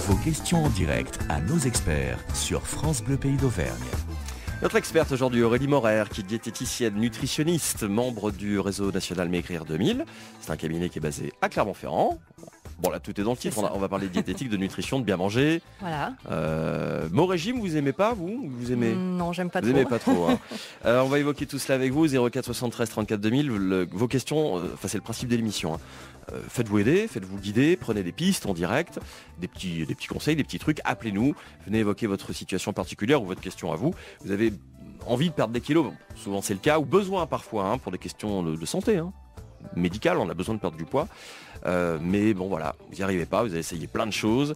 Vos questions en direct à nos experts sur France Bleu Pays d'Auvergne. Notre experte aujourd'hui, Aurélie Morer, qui est diététicienne, nutritionniste, membre du réseau national Maigrir 2000. C'est un cabinet qui est basé à Clermont-Ferrand. Bon là tout est dans le titre, on va parler de diététique, de nutrition, de bien manger. Voilà. Mon régime, vous aimez pas vous aimez? Non, j'aime pas trop. Vous aimez pas trop. Hein. On va évoquer tout cela avec vous, 04 73 34 2000. Vos questions, c'est le principe de l'émission. Hein. Faites-vous aider, faites-vous guider, prenez des pistes en direct, des petits conseils, des petits trucs, appelez-nous, venez évoquer votre situation particulière ou votre question à vous. Vous avez envie de perdre des kilos, bon, souvent c'est le cas, ou besoin parfois hein, pour des questions de santé. Hein. Médical, on a besoin de perdre du poids. Mais bon voilà, vous n'y arrivez pas, vous avez essayé plein de choses.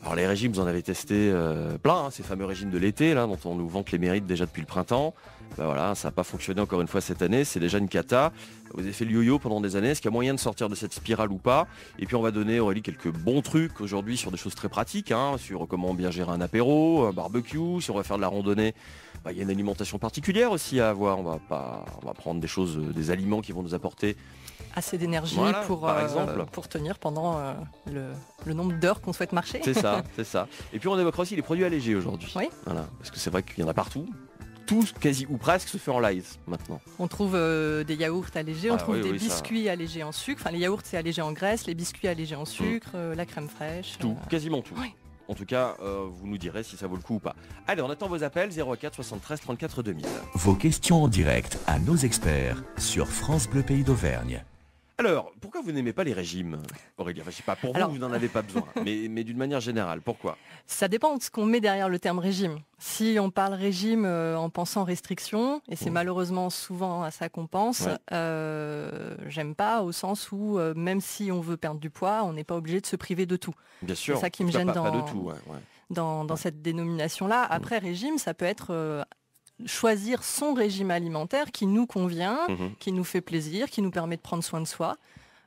Alors les régimes, vous en avez testé plein, hein, ces fameux régimes de l'été, là, dont on nous vante les mérites déjà depuis le printemps. Ben voilà, ça n'a pas fonctionné encore une fois cette année, c'est déjà une cata. Vous avez fait le yo-yo pendant des années, est-ce qu'il y a moyen de sortir de cette spirale ou pas? Et puis on va donner, Aurélie, quelques bons trucs aujourd'hui sur des choses très pratiques, hein, sur comment bien gérer un apéro, un barbecue, si on va faire de la randonnée. Il y a une alimentation particulière aussi à avoir, on va prendre des choses, des aliments qui vont nous apporter assez d'énergie voilà, pour tenir pendant le nombre d'heures qu'on souhaite marcher. C'est ça, c'est ça. Et puis on évoquera aussi les produits allégés aujourd'hui. Oui. Voilà, parce que c'est vrai qu'il y en a partout. Tout, quasi ou presque, se fait en live maintenant. On trouve des yaourts allégés, on trouve des biscuits allégés en sucre. Enfin, les yaourts, c'est allégé en graisse, les biscuits allégés en sucre, la crème fraîche. Tout, quasiment tout. Oui. En tout cas, vous nous direz si ça vaut le coup ou pas. Allez, on attend vos appels 04 73 34 2000. Vos questions en direct à nos experts sur France Bleu Pays d'Auvergne. Alors, pourquoi vous n'aimez pas les régimes, Aurélie? Enfin, je sais pas, pour vous n'en avez pas besoin, mais d'une manière générale, pourquoi? Ça dépend de ce qu'on met derrière le terme régime. Si on parle régime en pensant restriction, et c'est malheureusement souvent à ça qu'on pense, j'aime pas au sens où même si on veut perdre du poids, on n'est pas obligé de se priver de tout. Bien sûr. C'est ça qui me gêne pas de tout, dans cette dénomination-là. Après, régime, ça peut être choisir son régime alimentaire qui nous convient, qui nous fait plaisir, qui nous permet de prendre soin de soi.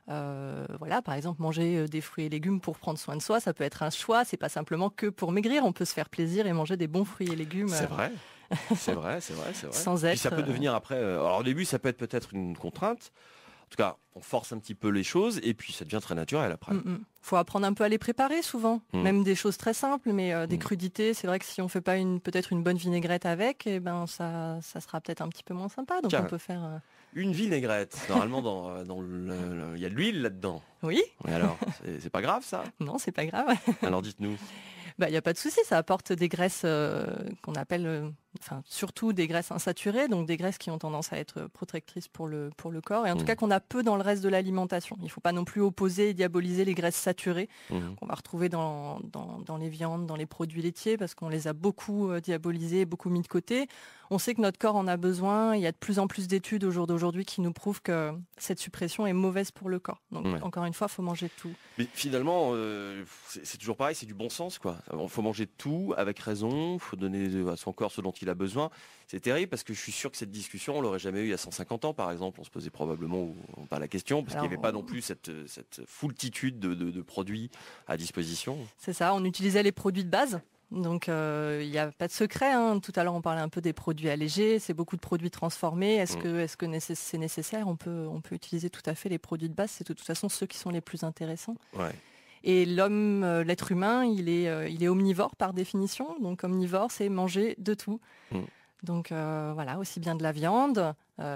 Voilà, par exemple, manger des fruits et légumes pour prendre soin de soi, ça peut être un choix. C'est pas simplement que pour maigrir. On peut se faire plaisir et manger des bons fruits et légumes. C'est vrai. C'est vrai. Sans être. Puis ça peut devenir après. Alors au début, ça peut être peut-être une contrainte. En tout cas, on force un petit peu les choses et puis ça devient très naturel après. Faut apprendre un peu à les préparer souvent, même des choses très simples, mais des crudités. C'est vrai que si on fait pas peut-être une bonne vinaigrette avec, eh ben ça sera peut-être un petit peu moins sympa. Donc on peut faire une vinaigrette. Normalement, il y a de l'huile là-dedans. Oui. Et alors, c'est pas grave ça? Non, c'est pas grave. Alors dites-nous. Il n'y a pas de souci, ça apporte des graisses qu'on appelle, surtout des graisses insaturées, donc des graisses qui ont tendance à être protectrices pour le corps, et en tout cas qu'on a peu dans le reste de l'alimentation. Il ne faut pas non plus opposer et diaboliser les graisses saturées qu'on va retrouver dans les viandes, dans les produits laitiers, parce qu'on les a beaucoup diabolisés, beaucoup mis de côté. On sait que notre corps en a besoin, il y a de plus en plus d'études au jour d'aujourd'hui qui nous prouvent que cette suppression est mauvaise pour le corps. Donc encore une fois, il faut manger tout. Mais finalement, c'est toujours pareil, c'est du bon sens, quoi. Il faut manger tout avec raison, il faut donner à son corps ce dont il a besoin. C'est terrible parce que je suis sûr que cette discussion, on l'aurait jamais eu il y a 150 ans, par exemple. On se posait probablement pas la question parce qu'il n'y avait pas non plus cette foultitude de produits à disposition. C'est ça, on utilisait les produits de base. Donc il n'y a pas de secret. Hein. Tout à l'heure, on parlait un peu des produits allégés. C'est beaucoup de produits transformés. Est-ce que c'est nécessaire? On peut utiliser tout à fait les produits de base. C'est de toute façon ceux qui sont les plus intéressants. Ouais. Et l'être humain, il est omnivore par définition. Donc omnivore, c'est manger de tout. Donc voilà, aussi bien de la viande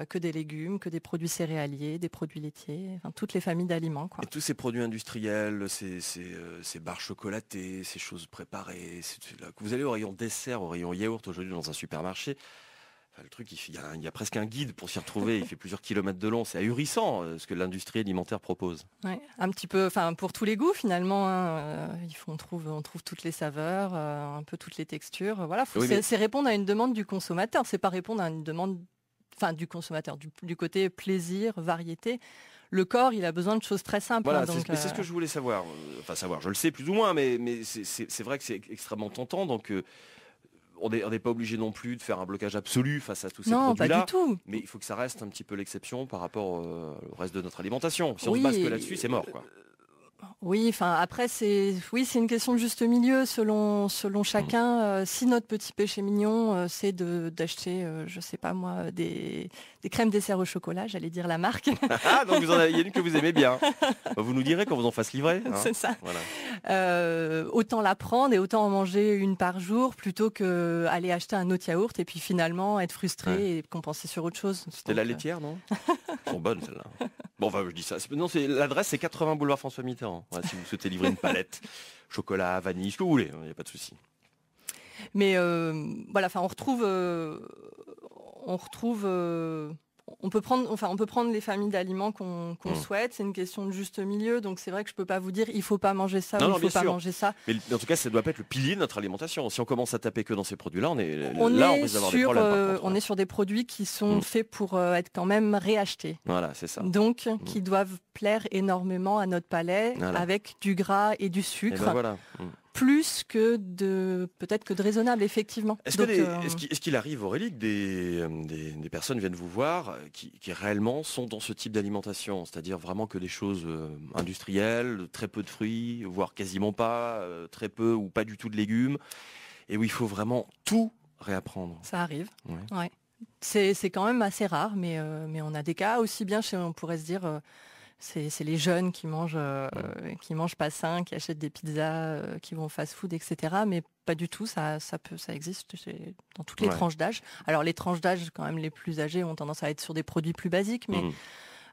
que des légumes, que des produits céréaliers, des produits laitiers, enfin toutes les familles d'aliments, quoi. Et tous ces produits industriels, ces barres chocolatées, ces choses préparées, vous allez au rayon dessert, au rayon yaourt aujourd'hui dans un supermarché. Le truc, il y a presque un guide pour s'y retrouver, il fait plusieurs kilomètres de long, c'est ahurissant ce que l'industrie alimentaire propose. Ouais, un petit peu, pour tous les goûts finalement, hein, on trouve toutes les saveurs, un peu toutes les textures. Voilà, c'est répondre à une demande du consommateur, c'est pas répondre à une demande du consommateur, du côté plaisir, variété. Le corps, il a besoin de choses très simples. Voilà, donc, c'est ce que je voulais savoir. Je le sais plus ou moins, mais c'est vrai que c'est extrêmement tentant, donc... On n'est pas obligé non plus de faire un blocage absolu face à tous ces produits-là. Non, pas du tout. Mais il faut que ça reste un petit peu l'exception par rapport au reste de notre alimentation. Si on se base que là-dessus, c'est mort, quoi. Oui, enfin après c'est une question de juste milieu selon chacun. Si notre petit péché mignon c'est d'acheter je sais pas moi des crèmes dessert au chocolat, j'allais dire la marque. Ah donc il y a une que vous aimez bien. Vous nous direz quand vous en fasse livrer. Hein. C'est ça. Voilà. Autant la prendre et autant en manger une par jour plutôt que aller acheter un autre yaourt et puis finalement être frustré et compenser sur autre chose. C'était la laitière, non? Elles sont bonnes celles-là. Bon, enfin, je dis ça. Non, l'adresse, c'est 80 boulevard François Mitterrand. Voilà, si vous souhaitez livrer une palette, chocolat, vanille, ce que vous voulez, il n'y a pas de souci. Mais voilà, enfin, on peut prendre les familles d'aliments qu'on souhaite. C'est une question de juste milieu. Donc c'est vrai que je peux pas vous dire il faut pas manger ça ou il faut pas manger ça. Mais en tout cas, ça doit pas être le pilier de notre alimentation. Si on commence à taper que dans ces produits-là, on risque d'avoir des problèmes. On est sur des produits qui sont faits pour être quand même réachetés. Voilà, c'est ça. Donc qui doivent plaire énormément à notre palais avec du gras et du sucre. Et ben voilà. Plus que peut-être que de raisonnable, effectivement. Est-ce qu'il arrive, Aurélie, que des personnes viennent vous voir qui réellement sont dans ce type d'alimentation, c'est-à-dire vraiment que des choses industrielles, très peu de fruits, voire quasiment pas, très peu ou pas du tout de légumes, et où il faut vraiment tout réapprendre? Ça arrive, ouais. C'est quand même assez rare, mais on a des cas aussi bien, on pourrait se dire... C'est les jeunes qui mangent pas sain, qui achètent des pizzas, qui vont au fast-food, etc. Mais pas du tout, ça existe dans toutes les tranches d'âge. Alors les tranches d'âge, quand même, les plus âgés ont tendance à être sur des produits plus basiques, mais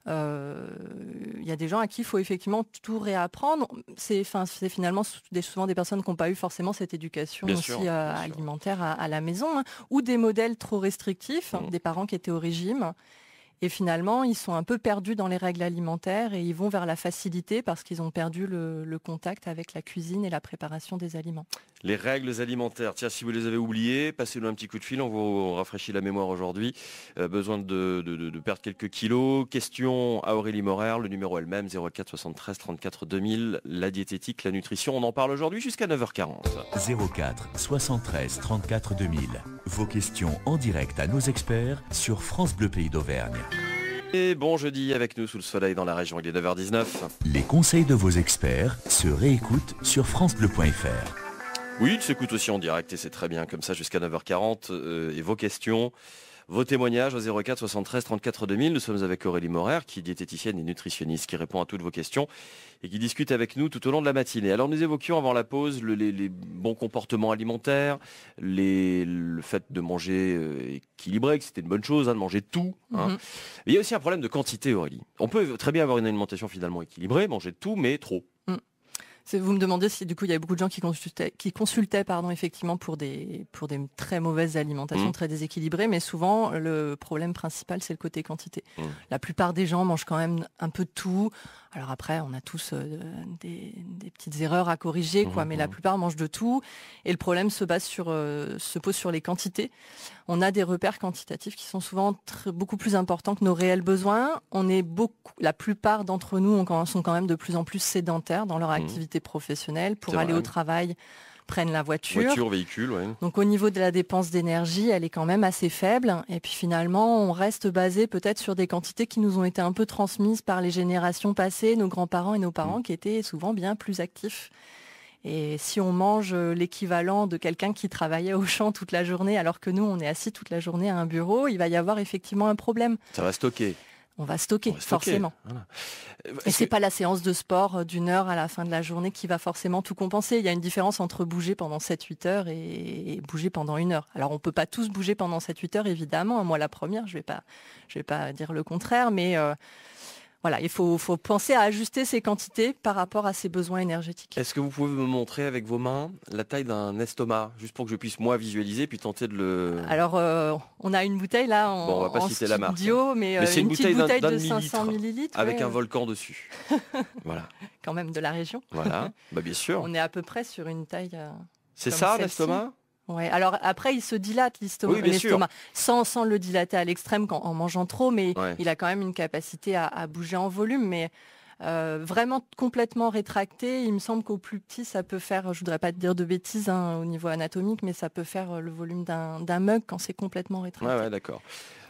y a des gens à qui il faut effectivement tout réapprendre. C'est finalement souvent des personnes qui n'ont pas eu forcément cette éducation alimentaire à la maison, ou des modèles trop restrictifs, des parents qui étaient au régime. Et finalement, ils sont un peu perdus dans les règles alimentaires et ils vont vers la facilité parce qu'ils ont perdu le contact avec la cuisine et la préparation des aliments. Les règles alimentaires, tiens, si vous les avez oubliées, passez-nous un petit coup de fil, on vous rafraîchit la mémoire aujourd'hui. Besoin de perdre quelques kilos. Question à Aurélie Morer, le numéro elle-même, 04 73 34 2000. La diététique, la nutrition, on en parle aujourd'hui jusqu'à 9h40. 04 73 34 2000. Vos questions en direct à nos experts sur France Bleu Pays d'Auvergne. Et bon jeudi avec nous sous le soleil dans la région, il est 9h19. Les conseils de vos experts se réécoutent sur francebleu.fr. Oui, tu s'écoutes aussi en direct et c'est très bien comme ça jusqu'à 9h40. Et vos questions, vos témoignages au 04 73 34 2000. Nous sommes avec Aurélie Morer, qui est diététicienne et nutritionniste, qui répond à toutes vos questions et qui discute avec nous tout au long de la matinée. Alors nous évoquions avant la pause les bons comportements alimentaires, le fait de manger équilibré, que c'était une bonne chose, de manger tout. Mais il y a aussi un problème de quantité, Aurélie. On peut très bien avoir une alimentation finalement équilibrée, manger de tout, mais trop. Vous me demandez si du coup il y avait beaucoup de gens qui consultaient effectivement pour des très mauvaises alimentations, très déséquilibrées, mais souvent le problème principal c'est le côté quantité. La plupart des gens mangent quand même un peu de tout. Alors après on a tous des petites erreurs à corriger, mais la plupart mangent de tout et le problème se pose sur les quantités. On a des repères quantitatifs qui sont souvent beaucoup plus importants que nos réels besoins. La plupart d'entre nous sont quand même de plus en plus sédentaires dans leur activité professionnelle. Pour aller au travail, prennent la voiture. Véhicule, ouais. Donc au niveau de la dépense d'énergie, elle est quand même assez faible. Et puis finalement, on reste basé peut-être sur des quantités qui nous ont été un peu transmises par les générations passées, nos grands-parents et nos parents qui étaient souvent bien plus actifs. Et si on mange l'équivalent de quelqu'un qui travaillait au champ toute la journée, alors que nous, on est assis toute la journée à un bureau, il va y avoir effectivement un problème. Ça va stocker. On va stocker, forcément. Voilà. Et c'est pas la séance de sport d'1 heure à la fin de la journée qui va forcément tout compenser. Il y a une différence entre bouger pendant 7-8 heures et bouger pendant 1 heure. Alors on peut pas tous bouger pendant 7-8 heures, évidemment. Moi, la première, je vais pas dire le contraire, mais voilà, il faut penser à ajuster ses quantités par rapport à ses besoins énergétiques. Est-ce que vous pouvez me montrer avec vos mains la taille d'un estomac, juste pour que je puisse moi visualiser puis tenter de le... Alors, on a une bouteille là on va pas citer la marque, mais c'est une petite bouteille de 500 millilitres. Avec un volcan dessus. Voilà. Quand même de la région. Voilà, bien sûr. On est à peu près sur une taille c'est ça l'estomac ? Ouais. Alors après, il se dilate l'estomac, sans le dilater à l'extrême en mangeant trop, mais il a quand même une capacité à bouger en volume. Mais vraiment complètement rétracté, il me semble qu'au plus petit, ça peut faire, je voudrais pas te dire de bêtises au niveau anatomique, mais ça peut faire le volume d'un mug quand c'est complètement rétracté. Ouais, d'accord.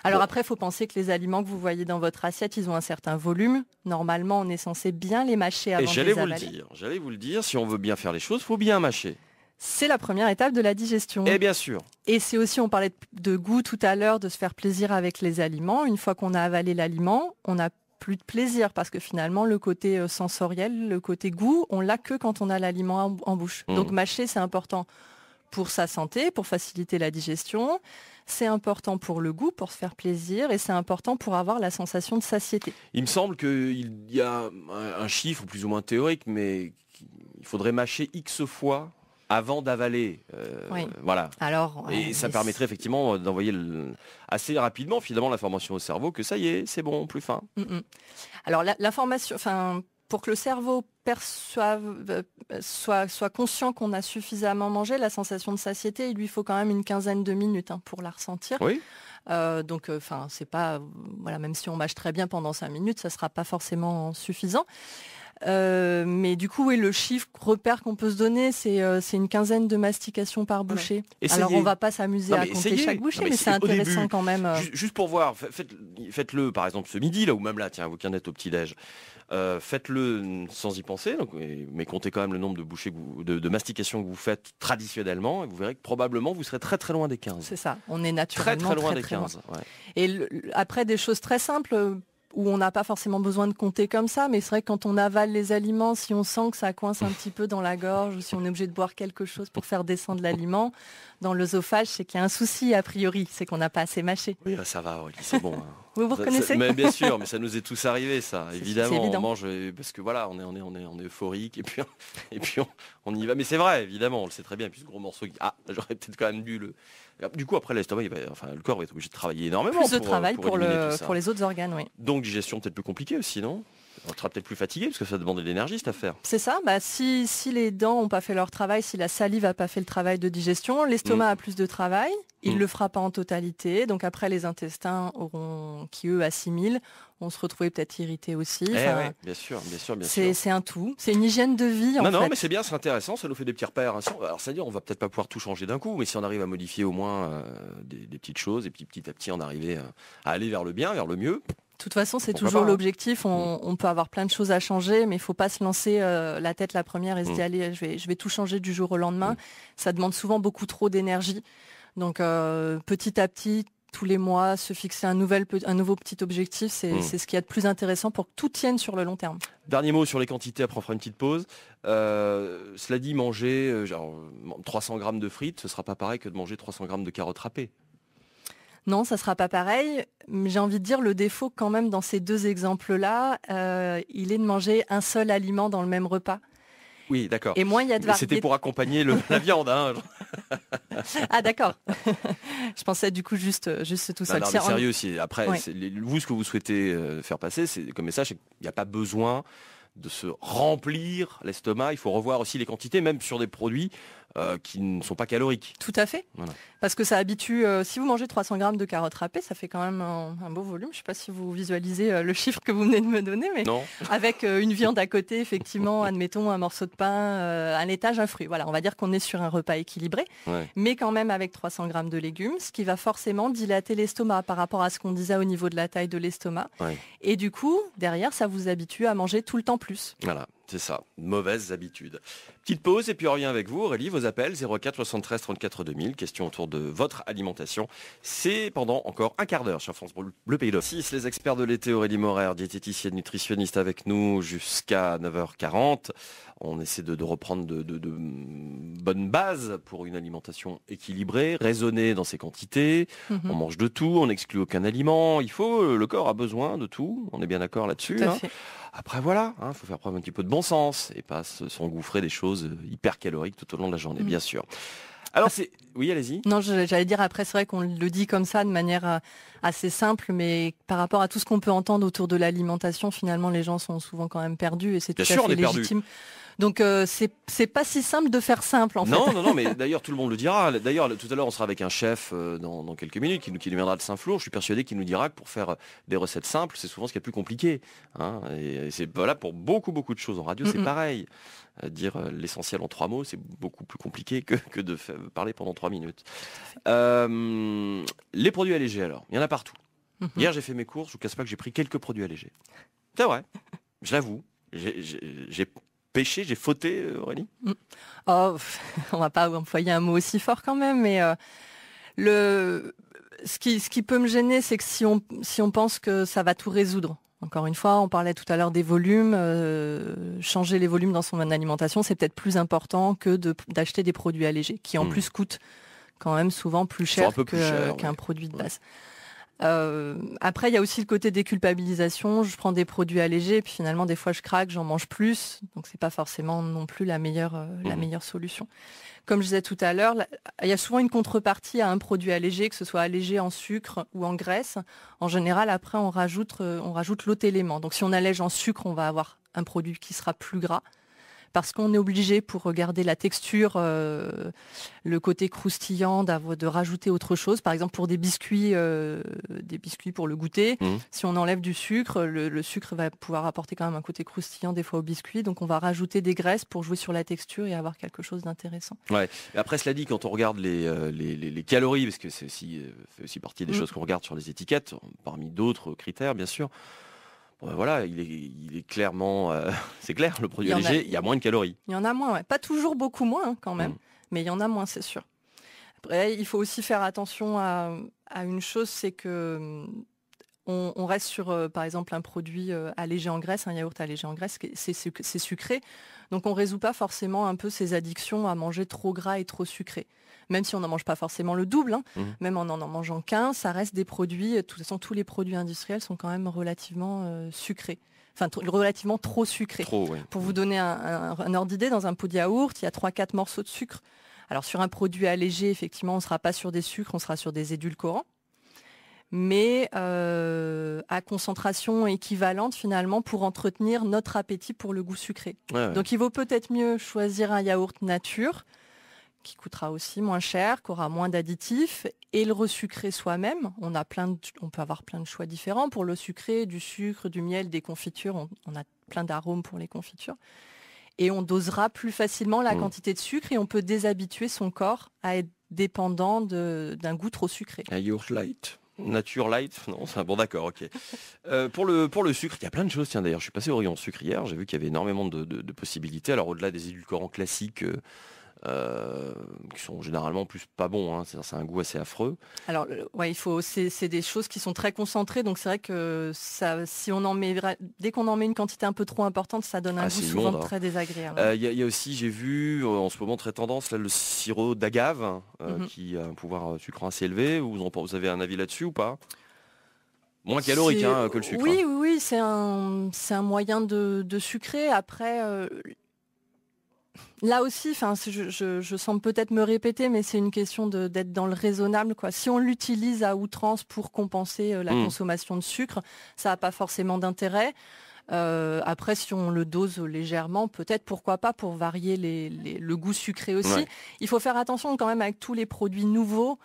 Alors après, il faut penser que les aliments que vous voyez dans votre assiette, ils ont un certain volume. Normalement, on est censé bien les mâcher avant de les avaler. J'allais vous le dire, si on veut bien faire les choses, il faut bien mâcher. C'est la première étape de la digestion. Et bien sûr. Et c'est aussi, on parlait de goût tout à l'heure, de se faire plaisir avec les aliments. Une fois qu'on a avalé l'aliment, on n'a plus de plaisir parce que finalement, le côté sensoriel, le côté goût, on l'a que quand on a l'aliment en bouche. Donc mâcher, c'est important pour sa santé, pour faciliter la digestion. C'est important pour le goût, pour se faire plaisir, et c'est important pour avoir la sensation de satiété. Il me semble qu'il y a un chiffre plus ou moins théorique, mais il faudrait mâcher X fois avant d'avaler. Oui. Voilà. Alors, et ça permettrait effectivement d'envoyer assez rapidement finalement l'information au cerveau que ça y est, c'est bon, plus faim. Alors l'information, pour que le cerveau soit conscient qu'on a suffisamment mangé, la sensation de satiété, il lui faut quand même une quinzaine de minutes pour la ressentir. Oui. Donc, c'est pas, voilà, même si on mâche très bien pendant 5 minutes, ça sera pas forcément suffisant. Mais du coup, oui, le chiffre repère qu'on peut se donner, c'est une quinzaine de mastications par bouchée. Alors, on va pas s'amuser à compter chaque bouchée, mais c'est intéressant début, quand même. Juste pour voir, faites-le par exemple ce midi, là, ou même là, tiens, vous qui en êtes au petit-déj. Faites-le sans y penser, donc, mais comptez quand même le nombre de bouchées, de mastications que vous faites traditionnellement, et vous verrez que probablement vous serez très très loin des 15. C'est ça, on est naturellement très loin des 15. Ouais. Et après, des choses très simples, où on n'a pas forcément besoin de compter comme ça, mais c'est vrai que quand on avale les aliments, si on sent que ça coince un petit peu dans la gorge, ou si on est obligé de boire quelque chose pour faire descendre l'aliment, dans l'œsophage, c'est qu'il y a un souci a priori, c'est qu'on n'a pas assez mâché. Oui, ça va, c'est bon. Vous reconnaissez? Mais bien sûr, mais ça nous est tous arrivé, ça. Évidemment, on mange parce que voilà, on est euphorique et puis on y va. Mais c'est vrai, évidemment, on le sait très bien. Puis ce gros morceau, j'aurais peut-être quand même dû le. Du coup, après l'estomac, le corps va être obligé de travailler énormément. Plus de travail pour les autres organes, oui. Donc digestion peut-être plus compliquée aussi, non? On sera peut-être plus fatigué parce que ça demande de l'énergie cette affaire. C'est ça, si les dents n'ont pas fait leur travail, si la salive n'a pas fait le travail de digestion, l'estomac a plus de travail, il ne le fera pas en totalité, donc après les intestins qui eux assimilent, vont se retrouver peut-être irrités aussi. Ouais, bien sûr. C'est un tout, c'est une hygiène de vie en fait. Non, mais c'est bien, c'est intéressant, ça nous fait des petits repères. Alors c'est-à-dire on va peut-être pas pouvoir tout changer d'un coup, mais si on arrive à modifier au moins des petites choses, et puis petit à petit on arrive à aller vers le bien, vers le mieux. De toute façon, c'est toujours l'objectif. On peut avoir plein de choses à changer, mais il ne faut pas se lancer la tête la première et se dire allez, je vais tout changer du jour au lendemain. Ça demande souvent beaucoup trop d'énergie. Donc petit à petit, tous les mois, se fixer un nouveau petit objectif, c'est ce qu'il y a de plus intéressant pour que tout tienne sur le long terme. Dernier mot sur les quantités, après on fera une petite pause. Cela dit, manger 300 grammes de frites, ce ne sera pas pareil que de manger 300 grammes de carottes râpées. Non, ça ne sera pas pareil. Mais j'ai envie de dire, le défaut quand même dans ces deux exemples-là, il est de manger un seul aliment dans le même repas. Oui, d'accord. Et moins il y a de variété. C'était pour accompagner la viande. Hein. Ah d'accord. Je pensais du coup juste tout seul. Non, mais sérieux, après, vous, ce que vous souhaitez faire passer, c'est comme message, c'est qu'il n'y a pas besoin de se remplir l'estomac. Il faut revoir aussi les quantités, même sur des produits qui ne sont pas caloriques. Tout à fait. Voilà. Parce que ça habitue, si vous mangez 300 grammes de carottes râpées, ça fait quand même un beau volume. Je ne sais pas si vous visualisez le chiffre que vous venez de me donner, mais non. Avec une viande à côté, effectivement, admettons un morceau de pain, un laitage, un fruit. Voilà, on va dire qu'on est sur un repas équilibré, mais quand même avec 300 grammes de légumes, ce qui va forcément dilater l'estomac par rapport à ce qu'on disait au niveau de la taille de l'estomac. Et du coup, derrière, ça vous habitue à manger tout le temps plus. Voilà. C'est ça, mauvaises habitudes. Petite pause et puis on revient avec vous. Aurélie, vos appels 04 73 34 2000, question autour de votre alimentation. C'est pendant encore un quart d'heure sur France Bleu Pays d'Auvergne. 6, les experts de l'été, Aurélie Morer, diététicienne nutritionniste avec nous jusqu'à 9h40. On essaie de reprendre de bonnes bases pour une alimentation équilibrée, raisonnée dans ses quantités. On mange de tout, on n'exclut aucun aliment. Le corps a besoin de tout. On est bien d'accord là-dessus. Tout à fait. Après voilà, faut faire preuve un petit peu de bon sens et pas s'engouffrer des choses hyper caloriques tout au long de la journée, bien sûr. Alors oui, allez-y. Non, j'allais dire après, c'est vrai qu'on le dit comme ça de manière assez simple, mais par rapport à tout ce qu'on peut entendre autour de l'alimentation, finalement, les gens sont souvent quand même perdus et c'est tout à fait légitime. Donc c'est pas si simple de faire simple en fait. Non, mais d'ailleurs tout le monde le dira. D'ailleurs tout à l'heure on sera avec un chef dans quelques minutes qui nous viendra de Saint-Flour. Je suis persuadé qu'il nous dira que pour faire des recettes simples, c'est souvent ce qui est plus compliqué. Et c'est voilà pour beaucoup de choses en radio, c'est pareil. Dire l'essentiel en 3 mots, c'est beaucoup plus compliqué que de parler pendant 3 minutes. Les produits allégés alors, il y en a partout. Hier, j'ai fait mes courses, je vous casse pas que j'ai pris quelques produits allégés. C'est vrai, je l'avoue. J'ai péché, j'ai fauté, Aurélie. Oh, on va pas employer un mot aussi fort quand même, mais ce qui peut me gêner, c'est que si on pense que ça va tout résoudre. Encore une fois, on parlait tout à l'heure des volumes. Changer les volumes dans son alimentation, c'est peut-être plus important que d'acheter des produits allégés, qui en plus coûtent quand même souvent plus cher qu'un produit de base. Après, il y a aussi le côté déculpabilisation. Je prends des produits allégés, puis finalement, des fois, je craque, j'en mange plus. Donc, c'est pas forcément non plus la meilleure solution. Comme je disais tout à l'heure, il y a souvent une contrepartie à un produit allégé, que ce soit allégé en sucre ou en graisse. En général, après, on rajoute l'autre élément. Donc, si on allège en sucre, on va avoir un produit qui sera plus gras. Parce qu'on est obligé, pour regarder la texture, le côté croustillant, de rajouter autre chose. Par exemple, pour des biscuits pour le goûter, si on enlève du sucre, le sucre va pouvoir apporter quand même un côté croustillant des fois au biscuit. Donc on va rajouter des graisses pour jouer sur la texture et avoir quelque chose d'intéressant. Ouais. Et après, cela dit, quand on regarde les calories, parce que c'est fait aussi partie des choses qu'on regarde sur les étiquettes, parmi d'autres critères, bien sûr. Voilà, il est clairement, c'est clair, le produit allégé, il y a moins de calories. Il y en a moins, ouais. Pas toujours beaucoup moins quand même, mais il y en a moins, c'est sûr. Après, il faut aussi faire attention à une chose, c'est que on reste sur, par exemple, un produit allégé en graisse, un yaourt allégé en graisse, c'est sucré. Donc on ne résout pas forcément un peu ces addictions à manger trop gras et trop sucré. Même si on n'en mange pas forcément le double, même en mangeant qu'un, ça reste des produits, de toute façon tous les produits industriels sont quand même relativement sucrés. Enfin, relativement trop sucrés. Oui. Pour vous donner un ordre d'idée, dans un pot de yaourt, il y a 3-4 morceaux de sucre. Alors sur un produit allégé, effectivement, on ne sera pas sur des sucres, on sera sur des édulcorants. Mais à concentration équivalente finalement pour entretenir notre appétit pour le goût sucré. Ouais. Donc il vaut peut-être mieux choisir un yaourt nature, qui coûtera aussi moins cher, qui aura moins d'additifs, et le resucrer soi-même. On peut avoir plein de choix différents pour le sucré, du sucre, du miel, des confitures. On a plein d'arômes pour les confitures. Et on dosera plus facilement la quantité de sucre et on peut déshabituer son corps à être dépendant d'un goût trop sucré. Un yaourt light. Nature light, non, c'est bon, d'accord, ok. Pour le sucre, il y a plein de choses. Tiens, d'ailleurs, je suis passé au rayon sucre hier, j'ai vu qu'il y avait énormément de possibilités. Alors, au-delà des édulcorants classiques, qui sont généralement plus pas bons, hein. C'est un goût assez affreux. Alors c'est des choses qui sont très concentrées, donc c'est vrai que si on en met, dès qu'on en met une quantité un peu trop importante, ça donne un goût souvent très désagréable. Il y a aussi, j'ai vu en ce moment très tendance là, le sirop d'agave qui a un pouvoir sucrant assez élevé. Vous avez un avis là-dessus ou pas? Moins calorique que le sucre. Oui, c'est un moyen de sucrer. Après, là aussi, je semble peut-être me répéter, mais c'est une question d'être dans le raisonnable, quoi. Si on l'utilise à outrance pour compenser la consommation de sucre, ça n'a pas forcément d'intérêt. Après, si on le dose légèrement, peut-être, pourquoi pas, pour varier le goût sucré aussi. Ouais. Il faut faire attention quand même avec tous les produits nouveaux.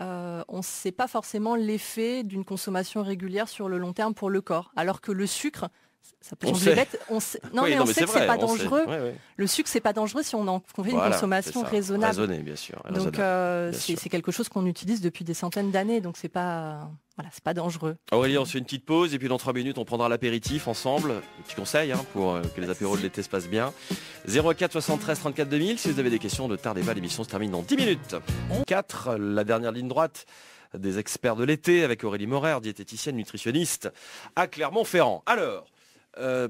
On ne sait pas forcément l'effet d'une consommation régulière sur le long terme pour le corps. Alors que le sucre, ça peut changer bête. On sait que c'est pas dangereux. Le sucre, c'est pas dangereux si on en fait une consommation raisonnable. Raisonnée, bien sûr. Donc c'est quelque chose qu'on utilise depuis des centaines d'années. Donc c'est pas dangereux. Aurélie, on se fait une petite pause et puis dans 3 minutes, on prendra l'apéritif ensemble. Petit conseil pour que les apéros de l'été se passent bien. 04 73 34 2000. Si vous avez des questions, ne tardez pas. L'émission se termine dans 10 minutes. 4, la dernière ligne droite des experts de l'été avec Aurélie Morer, diététicienne, nutritionniste à Clermont-Ferrand. Alors,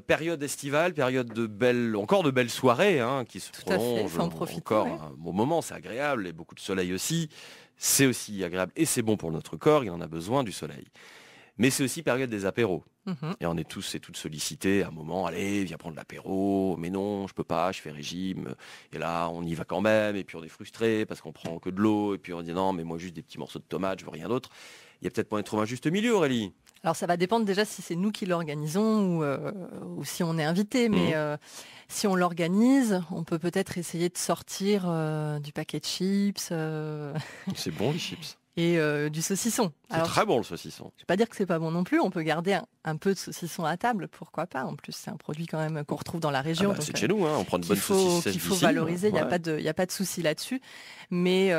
période estivale, période de belles soirées qui se prolongent encore un bon moment, c'est agréable et beaucoup de soleil aussi. C'est aussi agréable et c'est bon pour notre corps, il en a besoin du soleil. Mais c'est aussi période des apéros. Et on est tous et toutes sollicités à un moment, allez, viens prendre l'apéro, mais non, je peux pas, je fais régime. Et là, on y va quand même, et puis on est frustré parce qu'on prend que de l'eau, et puis on dit non, mais moi juste des petits morceaux de tomates, je veux rien d'autre. Il y a peut-être moyen de trouver un juste milieu, Aurélie. Alors ça va dépendre déjà si c'est nous qui l'organisons ou si on est invité, mais si on l'organise, on peut peut-être essayer de sortir du paquet de chips. C'est bon les chips. Et du saucisson. C'est très bon le saucisson. Je ne vais pas dire que c'est pas bon non plus. On peut garder un peu de saucisson à table, pourquoi pas. En plus, c'est un produit quand même qu'on retrouve dans la région. C'est de chez nous, hein. On prend de bonnes saucisses qu'il faut valoriser. Il n'y a pas de souci là-dessus. Mais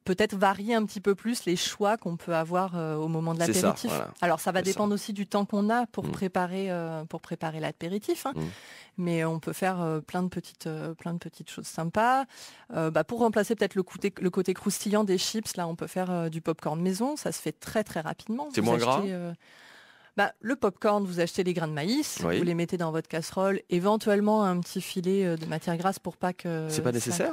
peut-être varier un petit peu plus les choix qu'on peut avoir au moment de l'apéritif. Voilà. Alors ça va dépendre aussi du temps qu'on a pour préparer l'apéritif. Hein. Mais on peut faire plein de petites choses sympas. Pour remplacer peut-être le côté croustillant des chips, là on peut faire du popcorn maison. Ça se fait très très rapidement. C'est moins gras. Le popcorn, vous achetez les grains de maïs, vous les mettez dans votre casserole, éventuellement un petit filet de matière grasse pour pas que... C'est pas nécessaire ?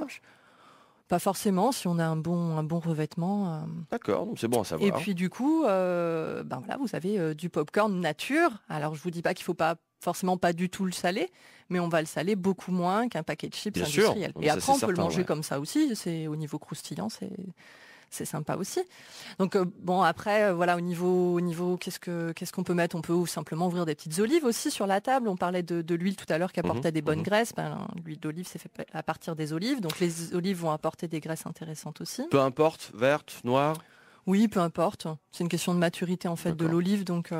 Pas forcément, si on a un bon revêtement. D'accord, donc c'est bon à savoir. Et puis du coup, vous avez du popcorn nature. Alors je vous dis pas qu'il faut pas forcément pas du tout le saler, mais on va le saler beaucoup moins qu'un paquet de chips industriel. Et après, on peut le manger comme ça aussi. C'est au niveau croustillant, c'est sympa aussi. Donc après, au niveau qu'est-ce qu'on peut mettre ? On peut simplement ouvrir des petites olives aussi sur la table. On parlait de l'huile tout à l'heure qui apportait des bonnes graisses. L'huile d'olive, c'est fait à partir des olives. Donc les olives vont apporter des graisses intéressantes aussi. Peu importe, verte, noire ? Oui, peu importe. C'est une question de maturité en fait de l'olive. Donc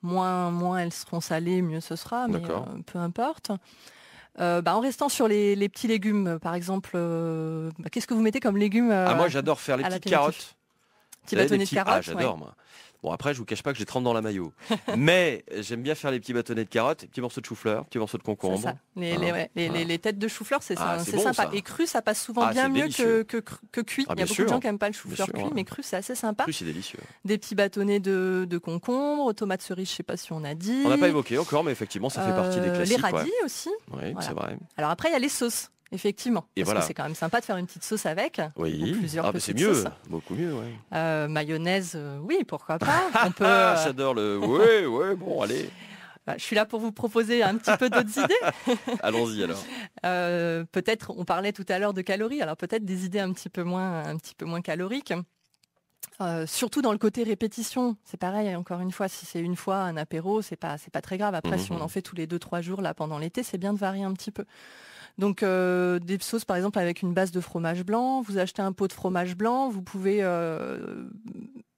moins elles seront salées, mieux ce sera. Mais peu importe. En restant sur les petits légumes, par exemple, qu'est-ce que vous mettez comme légumes moi j'adore faire les petites carottes. Petits bâtonnets de carottes. J'adore moi. Bon après je vous cache pas que je les trempe dans la mayo. Mais j'aime bien faire les petits bâtonnets de carottes, les petits morceaux de chou-fleur, petits morceaux de concombre. Ça. Les têtes de chou-fleur, c'est bon, sympa. Ça. Et cru, ça passe souvent bien mieux que cuit. Il y a beaucoup de gens qui n'aiment pas le chou-fleur cuit, mais cru c'est assez sympa. Cru c'est délicieux. Des petits bâtonnets de concombre, tomates cerises, je sais pas si on a dit. On n'a pas évoqué encore, mais effectivement ça fait partie des classiques. Les radis aussi. Oui, c'est vrai. Alors après il y a les sauces. Effectivement, parce que c'est quand même sympa de faire une petite sauce avec. Oui, plusieurs petites c'est mieux, sauces. Beaucoup mieux. Mayonnaise, oui, pourquoi pas. On peut, j'adore le... Oui, bon, allez. Je suis là pour vous proposer un petit peu d'autres idées. Allons-y alors. Peut-être, on parlait tout à l'heure de calories, alors peut-être des idées un petit peu moins caloriques. Surtout dans le côté répétition, c'est pareil, encore une fois, si c'est une fois un apéro, c'est pas très grave. Après, si on en fait tous les 2-3 jours là pendant l'été, c'est bien de varier un petit peu. Donc des sauces par exemple avec une base de fromage blanc, vous achetez un pot de fromage blanc, vous pouvez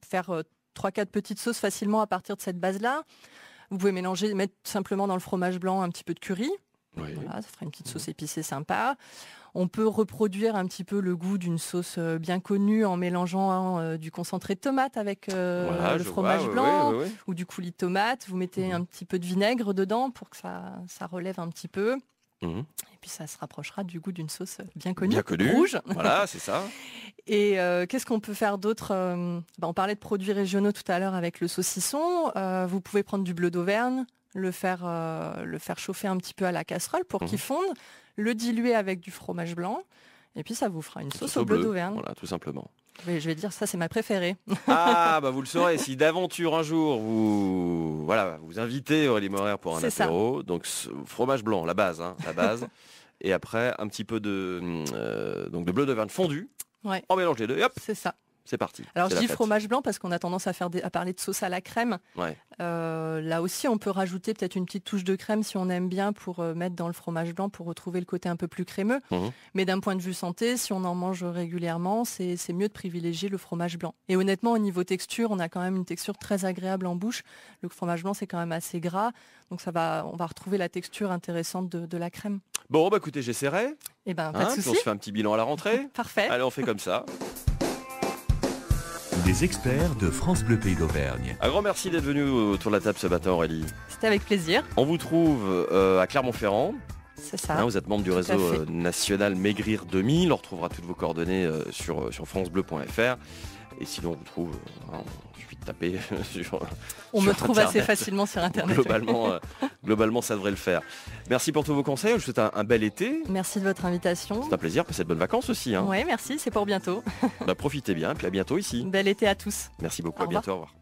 faire 3-4 petites sauces facilement à partir de cette base-là. Vous pouvez mettre simplement dans le fromage blanc un petit peu de curry. Oui. Voilà, ça fera une petite sauce épicée sympa. On peut reproduire un petit peu le goût d'une sauce bien connue en mélangeant du concentré de tomate avec le fromage blanc ou du coulis de tomate. Vous mettez un petit peu de vinaigre dedans pour que ça relève un petit peu. Et puis ça se rapprochera du goût d'une sauce bien connue, rouge. Voilà, c'est ça. Et qu'est-ce qu'on peut faire d'autre ? On parlait de produits régionaux tout à l'heure avec le saucisson. Vous pouvez prendre du bleu d'Auvergne, le faire chauffer un petit peu à la casserole pour qu'il fonde, le diluer avec du fromage blanc, et puis ça vous fera une sauce au bleu d'Auvergne. Voilà, tout simplement. Je vais dire, ça c'est ma préférée. Vous le saurez, si d'aventure un jour vous invitez Aurélie Morer pour un apéro, donc fromage blanc, la base, et après un petit peu de bleu d'Auvergne fondu, on mélange les deux, et hop, c'est ça. C'est parti. Alors je dis fromage blanc parce qu'on a tendance à parler de sauce à la crème. Là aussi, on peut rajouter peut-être une petite touche de crème si on aime bien pour mettre dans le fromage blanc pour retrouver le côté un peu plus crémeux. Mais d'un point de vue santé, si on en mange régulièrement, c'est mieux de privilégier le fromage blanc. Et honnêtement, au niveau texture, on a quand même une texture très agréable en bouche. Le fromage blanc, c'est quand même assez gras. Donc on va retrouver la texture intéressante de la crème. Bon, écoutez, j'essaierai. Pas de souci. On se fait un petit bilan à la rentrée. Parfait. Allez, on fait comme ça. Les experts de France Bleu Pays d'Auvergne. Un grand merci d'être venu autour de la table ce matin, Aurélie. C'était avec plaisir. On vous trouve à Clermont-Ferrand. C'est ça. Vous êtes membre du réseau national Maigrir 2000. On retrouvera toutes vos coordonnées sur francebleu.fr. Et sinon, on vous trouve, il suffit de taper on me trouve Internet. Assez facilement sur Internet. Globalement, ça devrait le faire. Merci pour tous vos conseils. Je vous souhaite un bel été. Merci de votre invitation. C'est un plaisir. Passez de bonnes vacances aussi. Oui, merci. C'est pour bientôt. Profitez bien. Puis à bientôt ici. Bel été à tous. Merci beaucoup. À bientôt. Au revoir.